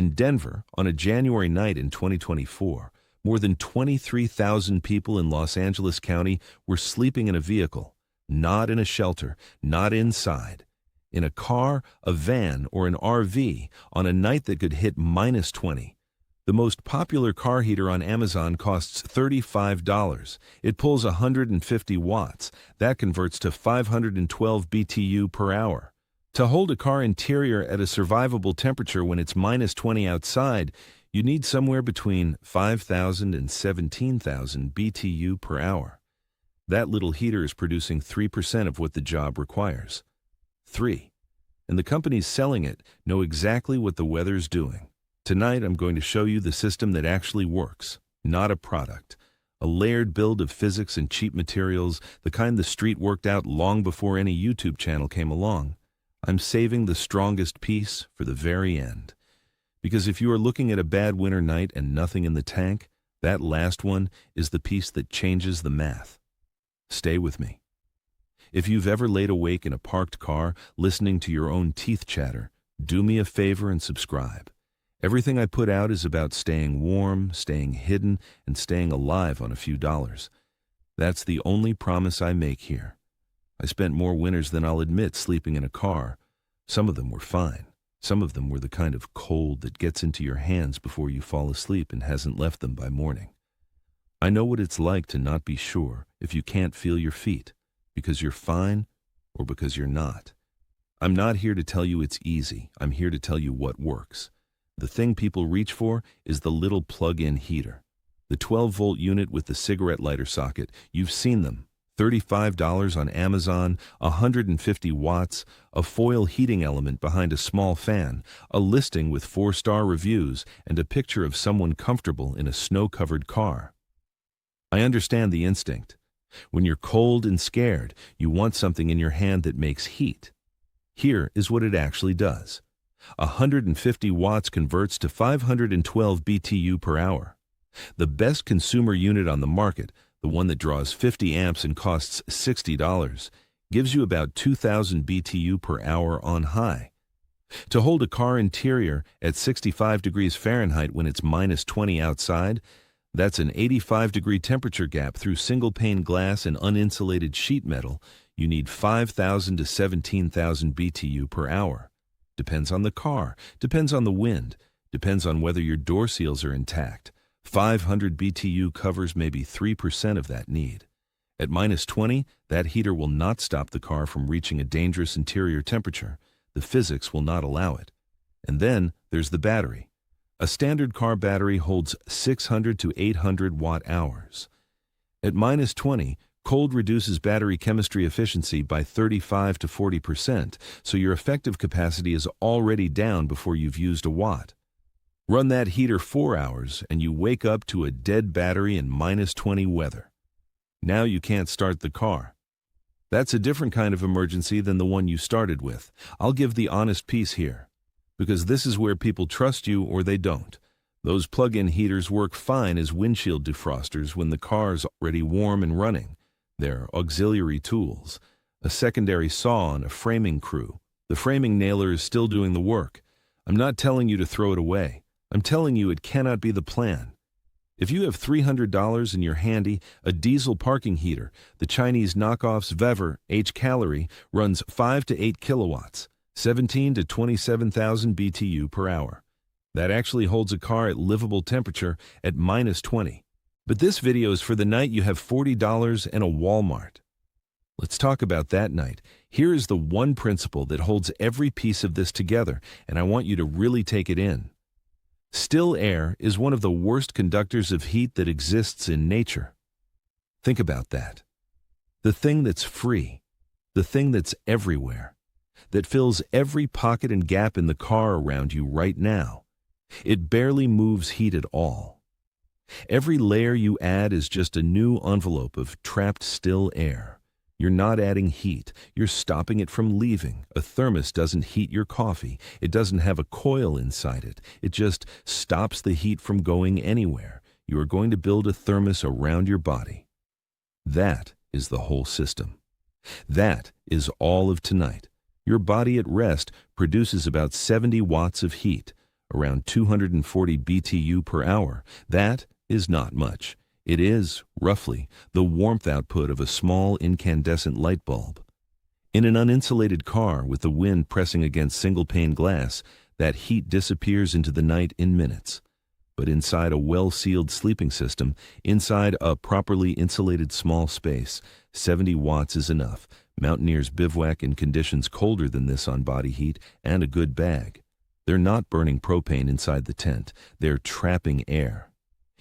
In Denver, on a January night in 2024, more than 23,000 people in Los Angeles County were sleeping in a vehicle, not in a shelter, not inside, in a car, a van, or an RV on a night that could hit -20. The most popular car heater on Amazon costs $35. It pulls 150 watts. That converts to 512 BTU per hour. To hold a car interior at a survivable temperature when it's -20 outside, you need somewhere between 5,000 and 17,000 BTU per hour. That little heater is producing 3% of what the job requires. 3. And the companies selling it know exactly what the weather's doing. Tonight, I'm going to show you the system that actually works, not a product. A layered build of physics and cheap materials, the kind the street worked out long before any YouTube channel came along. I'm saving the strongest piece for the very end. Because if you are looking at a bad winter night and nothing in the tank, that last one is the piece that changes the math. Stay with me. If you've ever laid awake in a parked car, listening to your own teeth chatter, do me a favor and subscribe. Everything I put out is about staying warm, staying hidden, and staying alive on a few dollars. That's the only promise I make here. I spent more winters than I'll admit sleeping in a car. Some of them were fine. Some of them were the kind of cold that gets into your hands before you fall asleep and hasn't left them by morning. I know what it's like to not be sure if you can't feel your feet, because you're fine or because you're not. I'm not here to tell you it's easy. I'm here to tell you what works. The thing people reach for is the little plug-in heater. The 12-volt unit with the cigarette lighter socket. You've seen them. $35 on Amazon, 150 watts, a foil heating element behind a small fan, a listing with 4-star reviews, and a picture of someone comfortable in a snow-covered car. I understand the instinct. When you're cold and scared, you want something in your hand that makes heat. Here is what it actually does. 150 watts converts to 512 BTU per hour. The best consumer unit on the market, the one that draws 50 amps and costs $60, gives you about 2,000 BTU per hour on high. To hold a car interior at 65 degrees Fahrenheit when it's -20 outside, that's an 85-degree temperature gap through single-pane glass and uninsulated sheet metal. You need 5,000 to 17,000 BTU per hour. Depends on the car, depends on the wind, depends on whether your door seals are intact. 500 BTU covers maybe 3% of that need. At -20, that heater will not stop the car from reaching a dangerous interior temperature. The physics will not allow it. And then there's the battery. A standard car battery holds 600 to 800 watt-hours. At -20, cold reduces battery chemistry efficiency by 35 to 40%, so your effective capacity is already down before you've used a watt. Run that heater 4 hours, and you wake up to a dead battery in -20 weather. Now you can't start the car. That's a different kind of emergency than the one you started with. I'll give the honest piece here, because this is where people trust you or they don't. Those plug-in heaters work fine as windshield defrosters when the car's already warm and running. They're auxiliary tools, a secondary saw and a framing crew. The framing nailer is still doing the work. I'm not telling you to throw it away. I'm telling you it cannot be the plan. If you have $300 in your handy, a diesel parking heater, the Chinese knockoff's Vever H-Calorie runs 5 to 8 kilowatts, 17 to 27,000 BTU per hour. That actually holds a car at livable temperature at -20. But this video is for the night you have $40 and a Walmart. Let's talk about that night. Here is the one principle that holds every piece of this together, and I want you to really take it in. Still air is one of the worst conductors of heat that exists in nature. Think about that. The thing that's free, the thing that's everywhere, that fills every pocket and gap in the car around you right now. It barely moves heat at all. Every layer you add is just a new envelope of trapped still air. You're not adding heat, you're stopping it from leaving. A thermos doesn't heat your coffee. It doesn't have a coil inside it. It just stops the heat from going anywhere. You are going to build a thermos around your body. That is the whole system. That is all of tonight. Your body at rest produces about 70 watts of heat. around 240 BTU per hour. That is not much. It is, roughly, the warmth output of a small incandescent light bulb. In an uninsulated car with the wind pressing against single-pane glass, that heat disappears into the night in minutes. But inside a well-sealed sleeping system, inside a properly insulated small space, 70 watts is enough. Mountaineers bivouac in conditions colder than this on body heat and a good bag. They're not burning propane inside the tent. They're trapping air.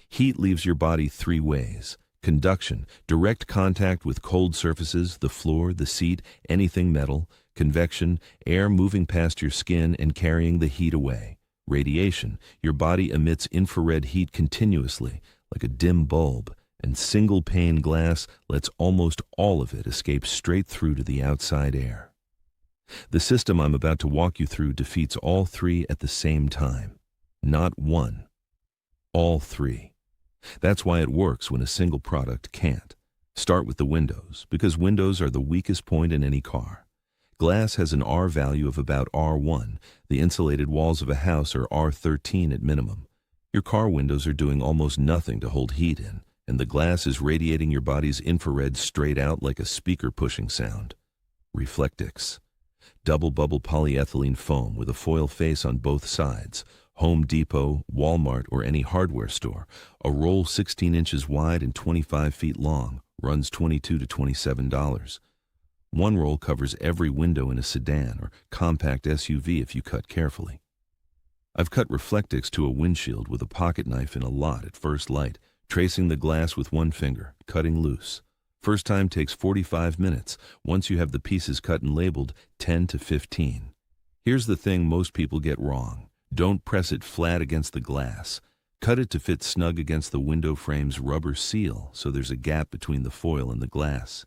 Heat leaves your body three ways: conduction, direct contact with cold surfaces, the floor, the seat, anything metal; convection, air moving past your skin and carrying the heat away; radiation, your body emits infrared heat continuously, like a dim bulb, and single-pane glass lets almost all of it escape straight through to the outside air. The system I'm about to walk you through defeats all three at the same time. Not one. All three. That's why it works when a single product can't. Start with the windows, because windows are the weakest point in any car. Glass has an R value of about R1. The insulated walls of a house are R13 at minimum. Your car windows are doing almost nothing to hold heat in, and the glass is radiating your body's infrared straight out like a speaker pushing sound. Reflectix. Double-bubble polyethylene foam with a foil face on both sides. Home Depot, Walmart, or any hardware store. A roll 16 inches wide and 25 feet long. Runs $22 to $27. One roll covers every window in a sedan or compact SUV if you cut carefully. I've cut Reflectix to a windshield with a pocket knife in a lot at first light, tracing the glass with one finger, cutting loose. First time takes 45 minutes. Once you have the pieces cut and labeled, 10 to 15. Here's the thing most people get wrong. Don't press it flat against the glass. Cut it to fit snug against the window frame's rubber seal so there's a gap between the foil and the glass.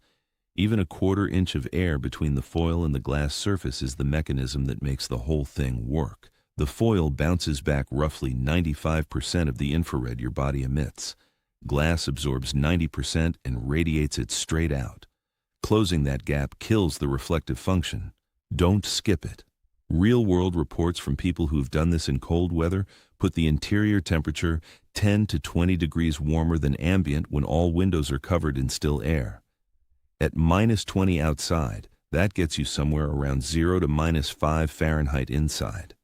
Even a 1/4 inch of air between the foil and the glass surface is the mechanism that makes the whole thing work. The foil bounces back roughly 95% of the infrared your body emits. Glass absorbs 90% and radiates it straight out. Closing that gap kills the reflective function. Don't skip it. Real-world reports from people who've done this in cold weather put the interior temperature 10 to 20 degrees warmer than ambient when all windows are covered in still air. At -20 outside, that gets you somewhere around 0 to -5 Fahrenheit inside.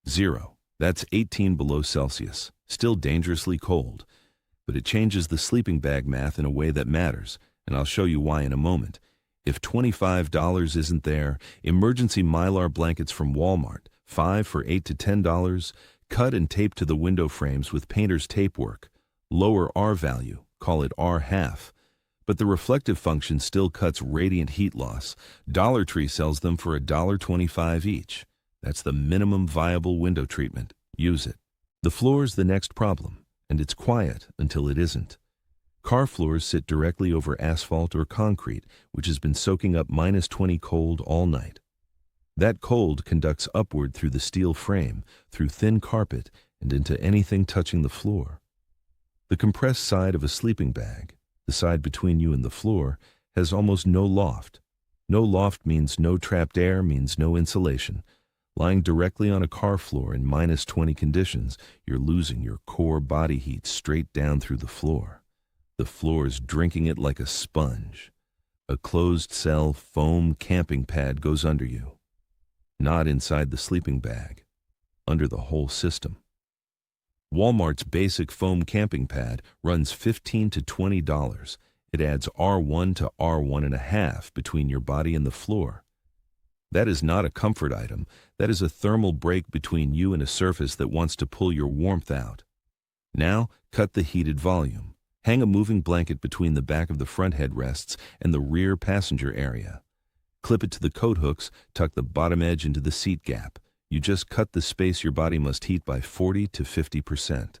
0, that's 18 below Celsius, still dangerously cold. But it changes the sleeping bag math in a way that matters, and I'll show you why in a moment. If $25 isn't there, emergency Mylar blankets from Walmart, 5 for $8 to $10, cut and tape to the window frames with painter's tape work. Lower R value, call it R half. But the reflective function still cuts radiant heat loss. Dollar Tree sells them for $1.25 each. That's the minimum viable window treatment. Use it. The floor's the next problem, and it's quiet until it isn't. Car floors sit directly over asphalt or concrete, which has been soaking up -20 cold all night. That cold conducts upward through the steel frame, through thin carpet, and into anything touching the floor. The compressed side of a sleeping bag, the side between you and the floor, has almost no loft. No loft means no trapped air, means no insulation. Lying directly on a car floor in -20 conditions, you're losing your core body heat straight down through the floor. The floor is drinking it like a sponge. A closed-cell foam camping pad goes under you. Not inside the sleeping bag. Under the whole system. Walmart's basic foam camping pad runs $15 to $20. It adds R1 to R1.5 between your body and the floor. That is not a comfort item. That is a thermal break between you and a surface that wants to pull your warmth out. Now, cut the heated volume. Hang a moving blanket between the back of the front headrests and the rear passenger area. Clip it to the coat hooks, tuck the bottom edge into the seat gap. You just cut the space your body must heat by 40 to 50%.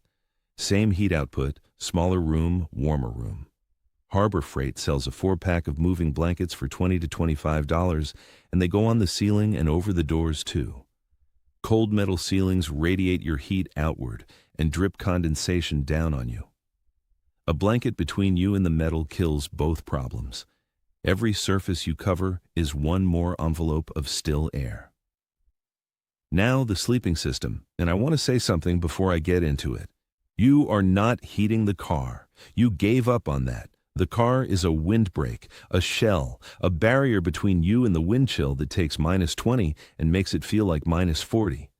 Same heat output, smaller room, warmer room. Harbor Freight sells a 4-pack of moving blankets for $20 to $25, and they go on the ceiling and over the doors too. Cold metal ceilings radiate your heat outward and drip condensation down on you. A blanket between you and the metal kills both problems. Every surface you cover is one more envelope of still air. Now the sleeping system, and I want to say something before I get into it. You are not heating the car. You gave up on that. The car is a windbreak, a shell, a barrier between you and the wind chill that takes -20 and makes it feel like -40.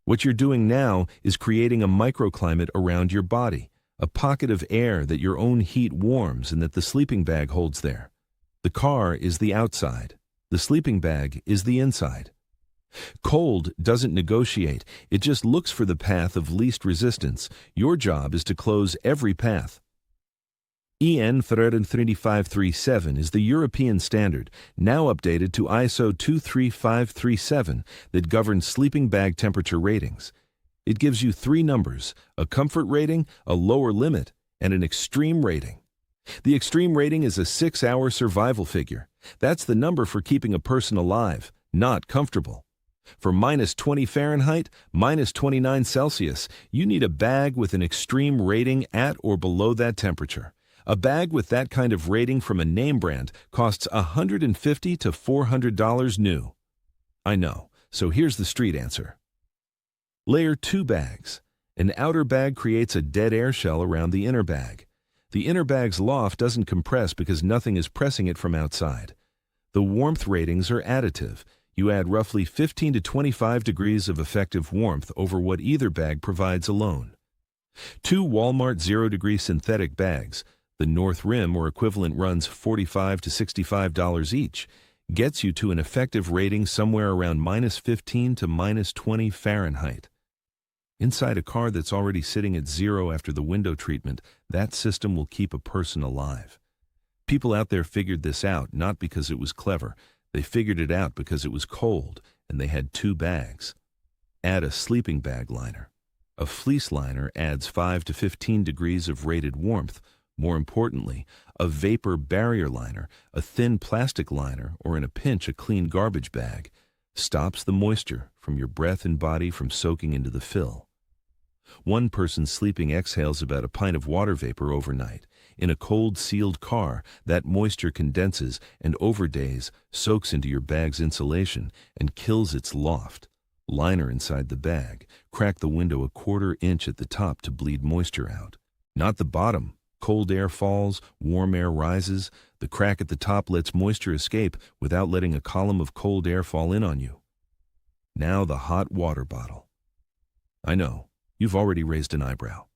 What you're doing now is creating a microclimate around your body, a pocket of air that your own heat warms and that the sleeping bag holds there. The car is the outside. The sleeping bag is the inside. Cold doesn't negotiate. It just looks for the path of least resistance. Your job is to close every path. EN 33537 is the European standard, now updated to ISO 23537, that governs sleeping bag temperature ratings. It gives you 3 numbers: a comfort rating, a lower limit, and an extreme rating. The extreme rating is a 6-hour survival figure. That's the number for keeping a person alive, not comfortable. For -20 Fahrenheit, -29 Celsius, you need a bag with an extreme rating at or below that temperature. A bag with that kind of rating from a name brand costs $150 to $400 new. I know, so here's the street answer. Layer 2 bags. An outer bag creates a dead air shell around the inner bag. The inner bag's loft doesn't compress because nothing is pressing it from outside. The warmth ratings are additive. You add roughly 15 to 25 degrees of effective warmth over what either bag provides alone. 2 Walmart 0-degree synthetic bags, the North Rim or equivalent runs $45 to $65 each, gets you to an effective rating somewhere around -15 to -20 Fahrenheit. Inside a car that's already sitting at 0 after the window treatment, that system will keep a person alive. People out there figured this out not because it was clever. They figured it out because it was cold and they had 2 bags. Add a sleeping bag liner. A fleece liner adds 5 to 15 degrees of rated warmth. More importantly, a vapor barrier liner, a thin plastic liner, or in a pinch a clean garbage bag, stops the moisture from your breath and body from soaking into the fill. One person sleeping exhales about a pint of water vapor overnight. In a cold, sealed car, that moisture condenses and over days soaks into your bag's insulation and kills its loft. Liner inside the bag. Crack the window a 1/4 inch at the top to bleed moisture out. Not the bottom. Cold air falls, warm air rises. The crack at the top lets moisture escape without letting a column of cold air fall in on you. Now the hot water bottle. I know, you've already raised an eyebrow.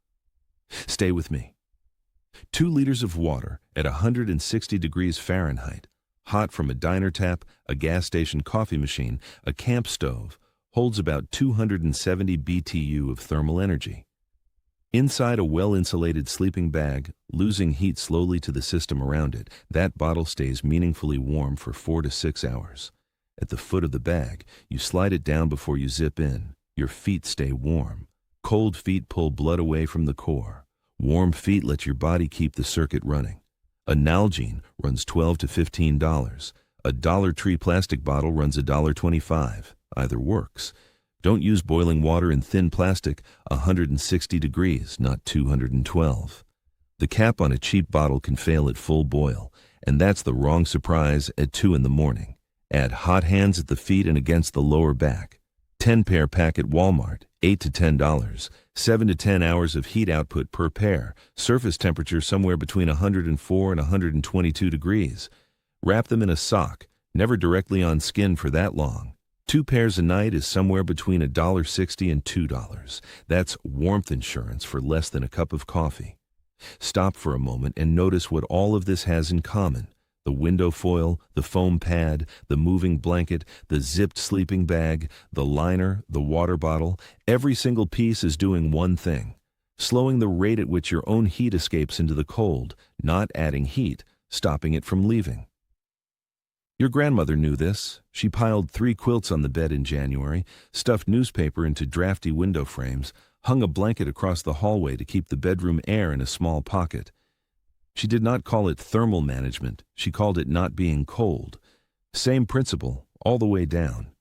Stay with me. 2 liters of water at 160 degrees Fahrenheit, hot from a diner tap, a gas station coffee machine, a camp stove, holds about 270 BTU of thermal energy. Inside a well-insulated sleeping bag, losing heat slowly to the system around it, that bottle stays meaningfully warm for 4 to 6 hours. At the foot of the bag, you slide it down before you zip in. Your feet stay warm. Cold feet pull blood away from the core. Warm feet let your body keep the circuit running. A Nalgene runs $12 to $15. A Dollar Tree plastic bottle runs $1.25. Either works. Don't use boiling water in thin plastic, 160 degrees, not 212. The cap on a cheap bottle can fail at full boil, and that's the wrong surprise at 2 in the morning. Add hot hands at the feet and against the lower back. 10-pair pack at Walmart, $8 to $10. 7 to 10 hours of heat output per pair. Surface temperature somewhere between 104 and 122 degrees. Wrap them in a sock, never directly on skin for that long. 2 pairs a night is somewhere between $1.60 and $2. That's warmth insurance for less than a cup of coffee. Stop for a moment and notice what all of this has in common. The window foil, the foam pad, the moving blanket, the zipped sleeping bag, the liner, the water bottle. Every single piece is doing one thing: slowing the rate at which your own heat escapes into the cold, not adding heat, stopping it from leaving. Your grandmother knew this. She piled 3 quilts on the bed in January, stuffed newspaper into drafty window frames, hung a blanket across the hallway to keep the bedroom air in a small pocket. She did not call it thermal management. She called it not being cold. Same principle, all the way down.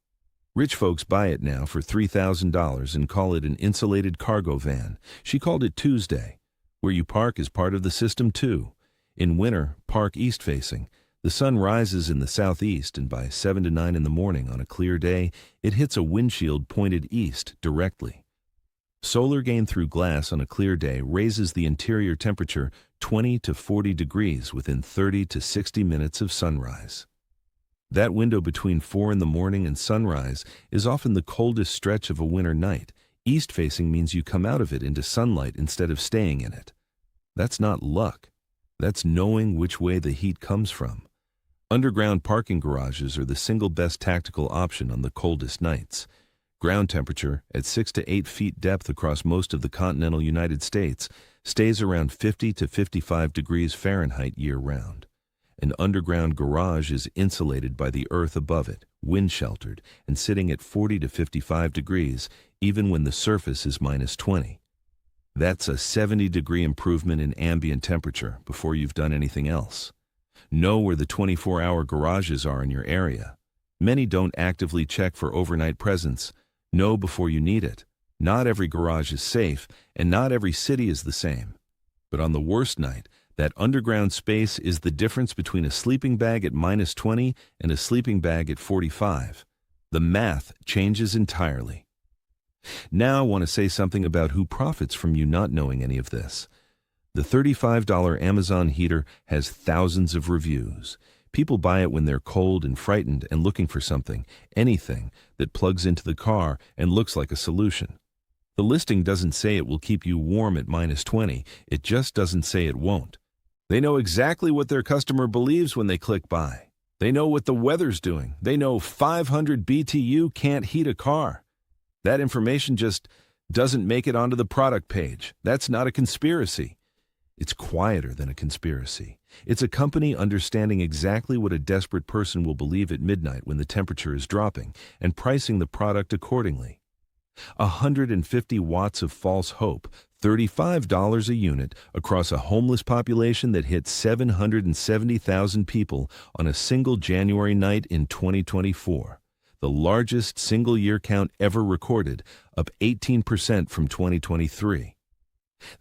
Rich folks buy it now for $3,000 and call it an insulated cargo van. She called it Tuesday. Where you park is part of the system too. In winter, park east-facing. The sun rises in the southeast, and by 7 to 9 in the morning on a clear day, it hits a windshield pointed east directly. Solar gain through glass on a clear day raises the interior temperature 20 to 40 degrees within 30 to 60 minutes of sunrise. That window between 4 in the morning and sunrise is often the coldest stretch of a winter night. East-facing means you come out of it into sunlight instead of staying in it. That's not luck. That's knowing which way the heat comes from. Underground parking garages are the single best tactical option on the coldest nights. Ground temperature, at 6 to 8 feet depth across most of the continental United States, stays around 50 to 55 degrees Fahrenheit year-round. An underground garage is insulated by the earth above it, wind-sheltered, and sitting at 40 to 55 degrees, even when the surface is -20. That's a 70-degree improvement in ambient temperature before you've done anything else. Know where the 24-hour garages are in your area. Many don't actively check for overnight presence. Know before you need it. Not every garage is safe, and not every city is the same. But on the worst night, that underground space is the difference between a sleeping bag at -20 and a sleeping bag at 45. The math changes entirely. Now I want to say something about who profits from you not knowing any of this. The $35 Amazon heater has thousands of reviews. People buy it when they're cold and frightened and looking for something, anything, that plugs into the car and looks like a solution. The listing doesn't say it will keep you warm at -20, it just doesn't say it won't. They know exactly what their customer believes when they click buy. They know what the weather's doing. They know 500 BTU can't heat a car. That information just doesn't make it onto the product page. That's not a conspiracy. It's quieter than a conspiracy. It's a company understanding exactly what a desperate person will believe at midnight when the temperature is dropping and pricing the product accordingly. 150 watts of false hope, $35 a unit across a homeless population that hit 770,000 people on a single January night in 2024. The largest single-year count ever recorded, up 18% from 2023.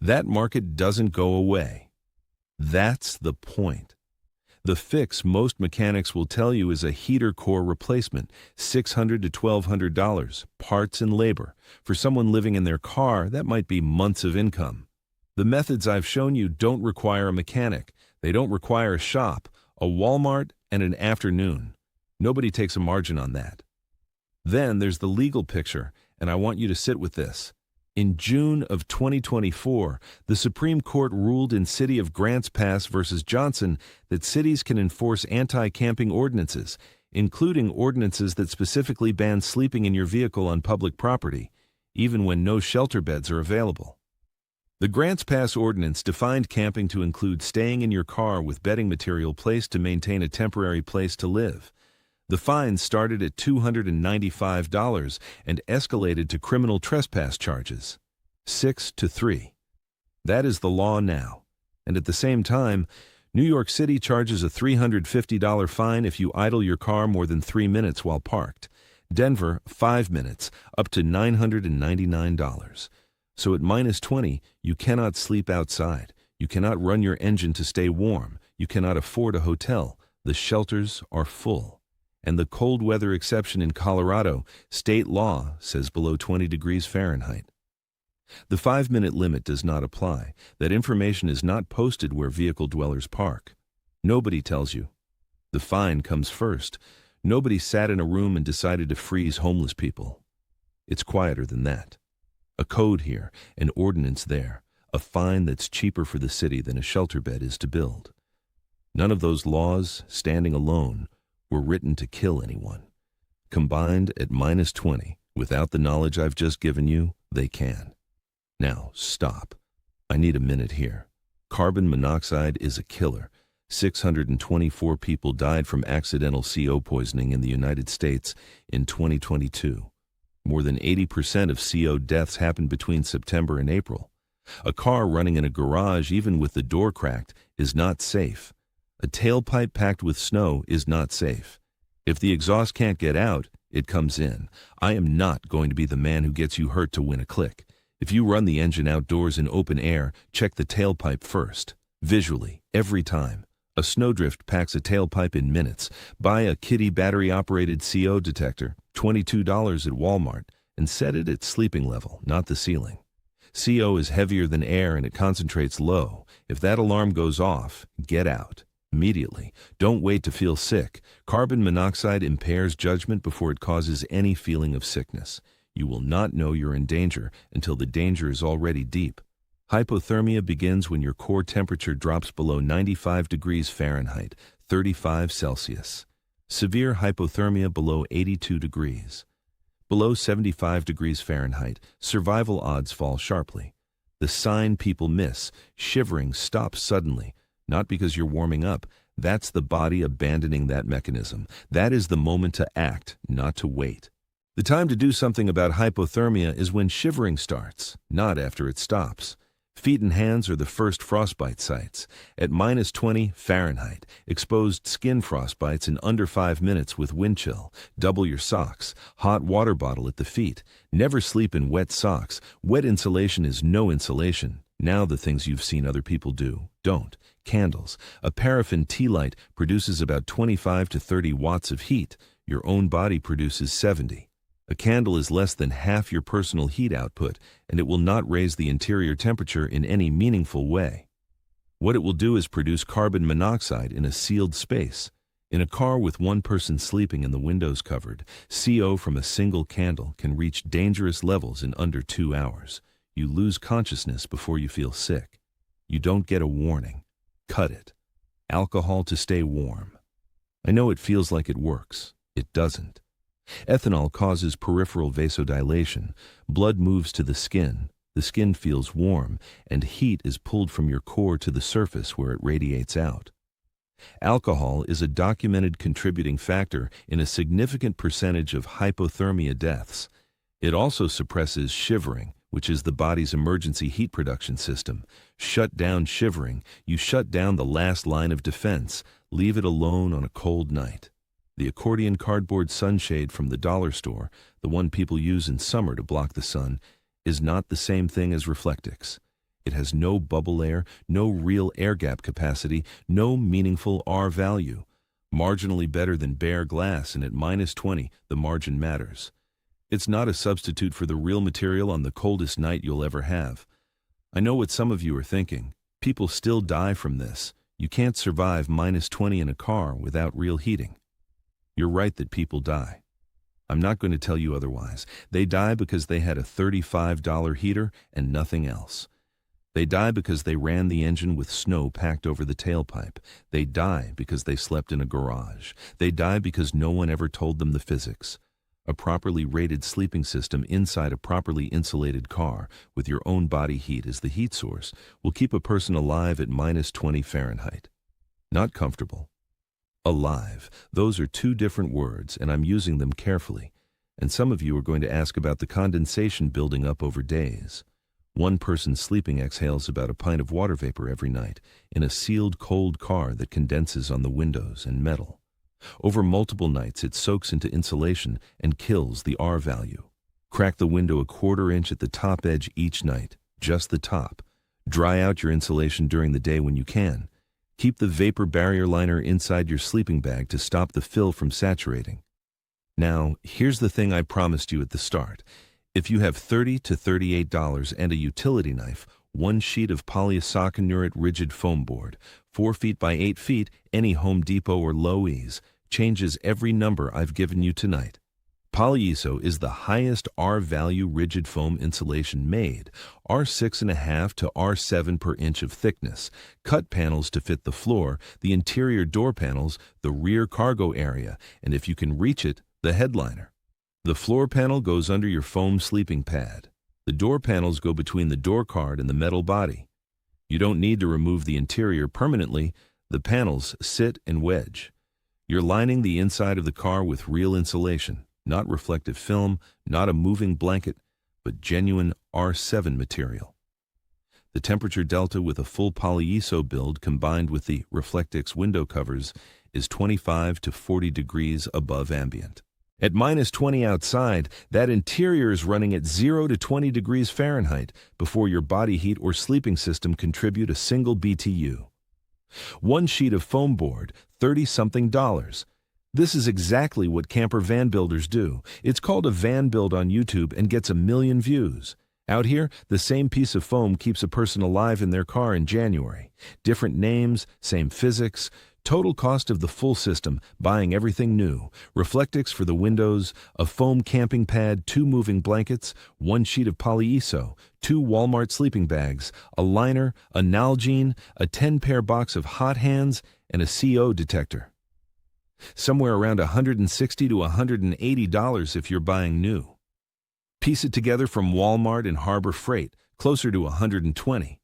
That market doesn't go away. That's the point. The fix most mechanics will tell you is a heater core replacement, $600 to $1,200, parts and labor. For someone living in their car, that might be months of income. The methods I've shown you don't require a mechanic. They don't require a shop, a Walmart, and an afternoon. Nobody takes a margin on that. Then there's the legal picture, and I want you to sit with this. In June of 2024, the Supreme Court ruled in City of Grants Pass versus Johnson that cities can enforce anti-camping ordinances, including ordinances that specifically ban sleeping in your vehicle on public property, even when no shelter beds are available. The Grants Pass ordinance defined camping to include staying in your car with bedding material placed to maintain a temporary place to live. The fines started at $295 and escalated to criminal trespass charges, 6 to 3. That is the law now. And at the same time, New York City charges a $350 fine if you idle your car more than 3 minutes while parked. Denver, 5 minutes, up to $999. So at -20, you cannot sleep outside. You cannot run your engine to stay warm. You cannot afford a hotel. The shelters are full. And the cold weather exception in Colorado, state law says below 20 degrees Fahrenheit. The 5-minute limit does not apply. That information is not posted where vehicle dwellers park. Nobody tells you. The fine comes first. Nobody sat in a room and decided to freeze homeless people. It's quieter than that. A code here, an ordinance there, a fine that's cheaper for the city than a shelter bed is to build. None of those laws, standing alone, were written to kill anyone. Combined at -20, without the knowledge I've just given you, they can. Now, stop. I need a minute here. Carbon monoxide is a killer. 624 people died from accidental CO poisoning in the United States in 2022. More than 80% of CO deaths happened between September and April. A car running in a garage, even with the door cracked, is not safe. A tailpipe packed with snow is not safe. If the exhaust can't get out, it comes in. I am not going to be the man who gets you hurt to win a click. If you run the engine outdoors in open air, check the tailpipe first. Visually, every time. A snowdrift packs a tailpipe in minutes. Buy a Kitty battery-operated CO detector, $22 at Walmart, and set it at sleeping level, not the ceiling. CO is heavier than air and it concentrates low. If that alarm goes off, get out. Immediately. Don't wait to feel sick. Carbon monoxide impairs judgment before it causes any feeling of sickness. You will not know you're in danger until the danger is already deep. Hypothermia begins when your core temperature drops below 95 degrees Fahrenheit, 35 Celsius. Severe hypothermia below 82 degrees. Below 75 degrees Fahrenheit, survival odds fall sharply. The sign people miss, shivering stops suddenly, not because you're warming up. That's the body abandoning that mechanism. That is the moment to act, not to wait. The time to do something about hypothermia is when shivering starts, not after it stops. Feet and hands are the first frostbite sites. At -20 Fahrenheit, exposed skin frostbites in under 5 minutes with wind chill. Double your socks. Hot water bottle at the feet. Never sleep in wet socks. Wet insulation is no insulation. Now the things you've seen other people do. Don't. Candles. A paraffin tea light produces about 25 to 30 watts of heat. Your own body produces 70. A candle is less than half your personal heat output, and it will not raise the interior temperature in any meaningful way. What it will do is produce carbon monoxide in a sealed space. In a car with one person sleeping and the windows covered, CO from a single candle can reach dangerous levels in under 2 hours. You lose consciousness before you feel sick. You don't get a warning. Cut it. Alcohol to stay warm. I know it feels like it works. It doesn't. Ethanol causes peripheral vasodilation. Blood moves to the skin feels warm, and heat is pulled from your core to the surface where it radiates out. Alcohol is a documented contributing factor in a significant percentage of hypothermia deaths. It also suppresses shivering, which is the body's emergency heat production system. Shut down shivering, you shut down the last line of defense. Leave it alone on a cold night. The accordion cardboard sunshade from the dollar store, the one people use in summer to block the sun, is not the same thing as Reflectix. It has no bubble air, no real air gap capacity, no meaningful R value. Marginally better than bare glass, and at -20, the margin matters. It's not a substitute for the real material on the coldest night you'll ever have. I know what some of you are thinking. People still die from this. You can't survive -20 in a car without real heating. You're right that people die. I'm not going to tell you otherwise. They die because they had a $35 heater and nothing else. They die because they ran the engine with snow packed over the tailpipe. They die because they slept in a garage. They die because no one ever told them the physics. A properly rated sleeping system inside a properly insulated car with your own body heat as the heat source will keep a person alive at -20 Fahrenheit. Not comfortable. Alive. Those are two different words, and I'm using them carefully. And some of you are going to ask about the condensation building up over days. One person sleeping exhales about a pint of water vapor every night in a sealed cold car that condenses on the windows and metal. Over multiple nights, it soaks into insulation and kills the R value. Crack the window a 1/4 inch at the top edge each night, just the top. Dry out your insulation during the day when you can. Keep the vapor barrier liner inside your sleeping bag to stop the fill from saturating. Now, here's the thing I promised you at the start. If you have $30 to $38 and a utility knife, 1 sheet of polyisoconurate rigid foam board, 4 feet by 8 feet, any Home Depot or Lowe's, changes every number I've given you tonight. Polyiso is the highest R-value rigid foam insulation made, R6.5 to R7 per inch of thickness, cut panels to fit the floor, the interior door panels, the rear cargo area, and if you can reach it, the headliner. The floor panel goes under your foam sleeping pad. The door panels go between the door card and the metal body. You don't need to remove the interior permanently. The panels sit and wedge. You're lining the inside of the car with real insulation. Not reflective film, not a moving blanket, but genuine R7 material. The temperature delta with a full polyiso build combined with the Reflectix window covers is 25 to 40 degrees above ambient. At -20 outside, that interior is running at 0 to 20 degrees Fahrenheit before your body heat or sleeping system contribute a single BTU. One sheet of foam board, $30-something. This is exactly what camper van builders do. It's called a van build on YouTube and gets 1 million views. Out here, the same piece of foam keeps a person alive in their car in January. Different names, same physics. Total cost of the full system, buying everything new. Reflectix for the windows, a foam camping pad, 2 moving blankets, 1 sheet of polyiso, 2 Walmart sleeping bags, a liner, a Nalgene, a 10-pair box of hot hands, and a CO detector. Somewhere around $160 to $180 if you're buying new. Piece it together from Walmart and Harbor Freight, closer to $120.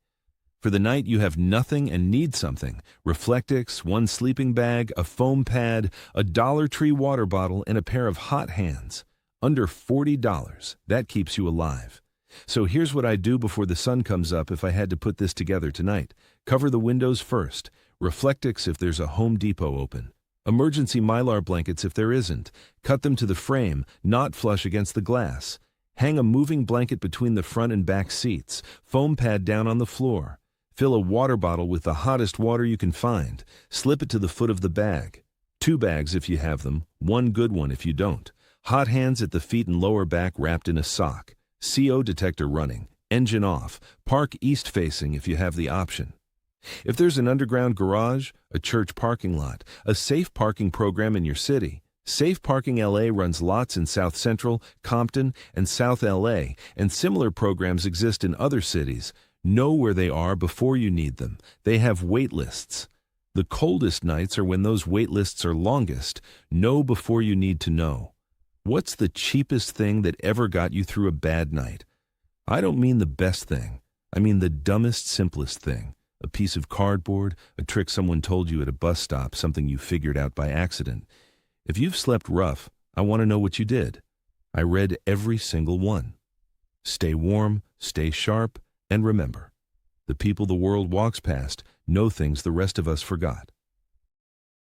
For the night you have nothing and need something, Reflectix, 1 sleeping bag, a foam pad, a Dollar Tree water bottle, and a pair of hot hands. Under $40. That keeps you alive. So here's what I'd do before the sun comes up if I had to put this together tonight. Cover the windows first. Reflectix if there's a Home Depot open. Emergency Mylar blankets if there isn't. Cut them to the frame, not flush against the glass. Hang a moving blanket between the front and back seats. Foam pad down on the floor. Fill a water bottle with the hottest water you can find. Slip it to the foot of the bag. 2 bags if you have them, 1 good one if you don't. Hot hands at the feet and lower back wrapped in a sock. CO detector running. Engine off. Park east facing if you have the option. If there's an underground garage, a church parking lot, a safe parking program in your city, Safe Parking LA runs lots in South Central, Compton, and South LA, and similar programs exist in other cities. Know where they are before you need them. They have wait lists. The coldest nights are when those wait lists are longest. Know before you need to know. What's the cheapest thing that ever got you through a bad night? I don't mean the best thing. I mean the dumbest, simplest thing. A piece of cardboard, a trick someone told you at a bus stop, something you figured out by accident. If you've slept rough, I want to know what you did. I read every single one. Stay warm, stay sharp, and remember, the people the world walks past know things the rest of us forgot.